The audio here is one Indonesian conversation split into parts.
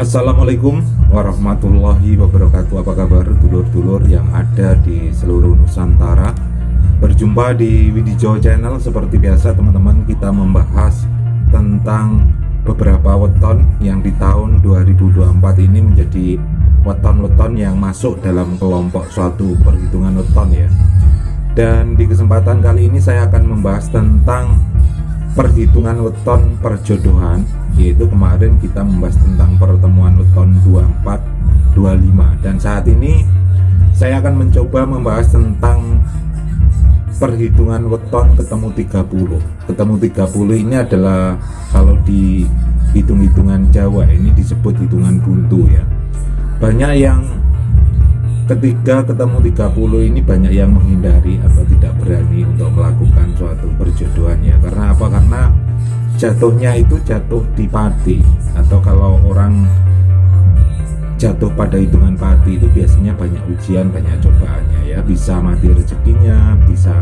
Assalamualaikum warahmatullahi wabarakatuh. Apa kabar dulur-dulur yang ada di seluruh Nusantara? Berjumpa di Widijo Channel. Seperti biasa teman-teman, kita membahas tentang beberapa weton yang di tahun 2024 ini menjadi weton-weton yang masuk dalam kelompok suatu perhitungan weton ya. Dan di kesempatan kali ini saya akan membahas tentang perhitungan weton perjodohan, yaitu kemarin kita membahas tentang pertemuan weton 24 25, dan saat ini saya akan mencoba membahas tentang perhitungan weton ketemu 30. Ketemu 30 ini adalah, kalau di hitung-hitungan Jawa ini disebut hitungan buntu ya. Banyak yang ketika ketemu 30 ini banyak yang menghindari atau tidak berani untuk melakukan suatu perjodohan ya. Karena apa? Karena jatuhnya itu jatuh di pati, atau kalau orang jatuh pada hitungan pati itu biasanya banyak ujian, banyak cobaannya ya. Bisa mati rezekinya, bisa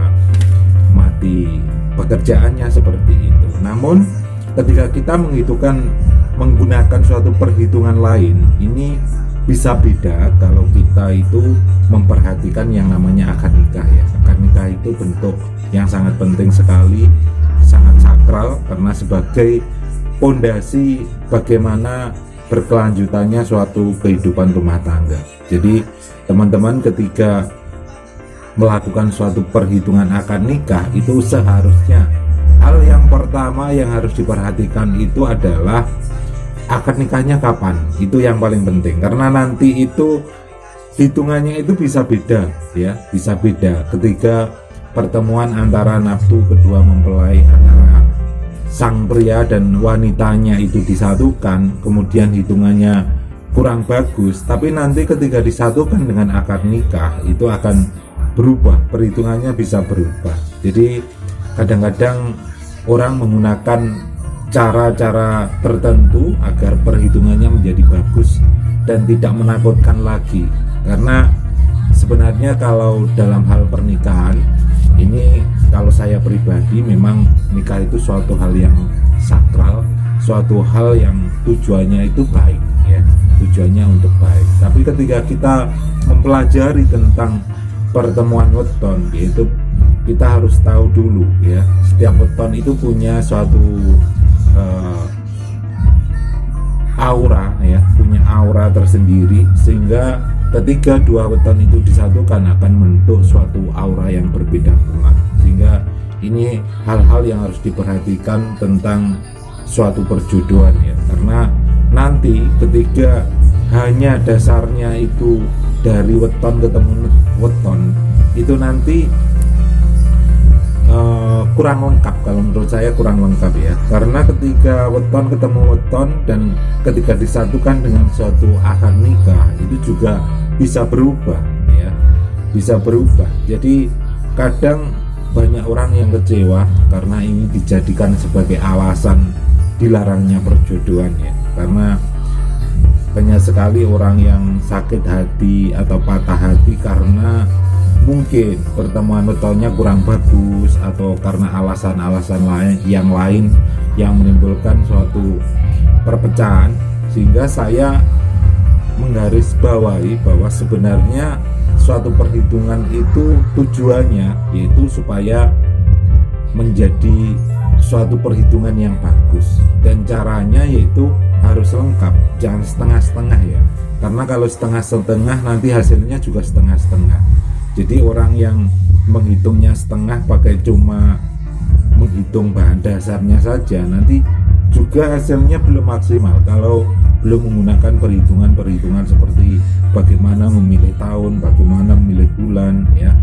mati pekerjaannya, seperti itu. Namun ketika kita menggunakan suatu perhitungan lain, ini bisa beda kalau kita itu memperhatikan yang namanya akad nikah ya. Akad nikah itu bentuk yang sangat penting sekali, sangat sakral, karena sebagai pondasi bagaimana berkelanjutannya suatu kehidupan rumah tangga. Jadi teman-teman ketika melakukan suatu perhitungan akad nikah itu seharusnya hal yang pertama yang harus diperhatikan itu adalah akad nikahnya kapan. Itu yang paling penting, karena nanti itu hitungannya itu bisa beda ya, bisa beda ketika pertemuan antara nafsu kedua mempelai, antara sang pria dan wanitanya itu disatukan, kemudian hitungannya kurang bagus, tapi nanti ketika disatukan dengan akad nikah itu akan berubah, perhitungannya bisa berubah. Jadi kadang-kadang orang menggunakan cara-cara tertentu agar perhitungannya menjadi bagus dan tidak menakutkan lagi. Karena sebenarnya kalau dalam hal pernikahan ini, kalau saya pribadi, memang nikah itu suatu hal yang sakral, suatu hal yang tujuannya itu baik ya, tujuannya untuk baik. Tapi ketika kita mempelajari tentang pertemuan weton, yaitu kita harus tahu dulu ya, setiap weton itu punya suatu aura ya, punya aura tersendiri, sehingga ketika dua weton itu disatukan akan membentuk suatu aura yang berbeda pula. Sehingga ini hal-hal yang harus diperhatikan tentang suatu perjodohan ya, karena nanti ketika hanya dasarnya itu dari weton ketemu weton itu nanti kurang lengkap. Kalau menurut saya kurang lengkap ya, karena ketika weton ketemu weton dan ketika disatukan dengan suatu akad nikah itu juga bisa berubah ya, bisa berubah. Jadi kadang banyak orang yang kecewa karena ini dijadikan sebagai alasan dilarangnya perjodohan ya, karena banyak sekali orang yang sakit hati atau patah hati karena mungkin pertemuan wetonnya kurang bagus, atau karena alasan-alasan lain yang menimbulkan suatu perpecahan. Sehingga saya menggarisbawahi bahwa sebenarnya suatu perhitungan itu tujuannya yaitu supaya menjadi suatu perhitungan yang bagus, dan caranya yaitu harus lengkap, jangan setengah-setengah ya. Karena kalau setengah-setengah nanti hasilnya juga setengah-setengah. Jadi orang yang menghitungnya setengah, pakai cuma menghitung bahan dasarnya saja, nanti juga hasilnya belum maksimal kalau belum menggunakan perhitungan-perhitungan seperti bagaimana memilih tahun, bagaimana memilih bulan ya,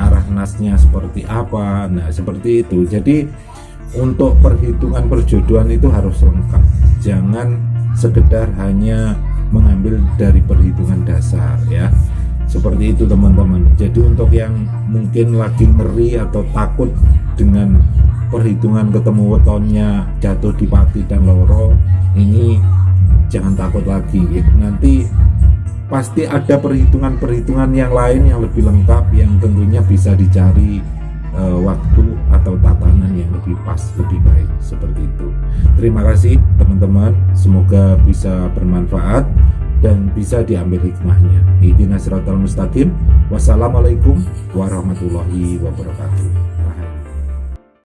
arah nasnya seperti apa. Nah seperti itu. Jadi untuk perhitungan perjodohan itu harus lengkap, jangan sekedar hanya mengambil dari perhitungan dasar ya. Seperti itu teman-teman. Jadi untuk yang mungkin lagi ngeri atau takut dengan perhitungan ketemu wetonnya jatuh di pati dan loro, ini jangan takut lagi gitu. Nanti pasti ada perhitungan-perhitungan yang lain yang lebih lengkap, yang tentunya bisa dicari waktu atau tatanan yang lebih pas, lebih baik seperti itu. Terima kasih teman-teman, semoga bisa bermanfaat dan bisa diambil hikmahnya. Ihdinas siratal mustaqim. Wassalamualaikum warahmatullahi wabarakatuh.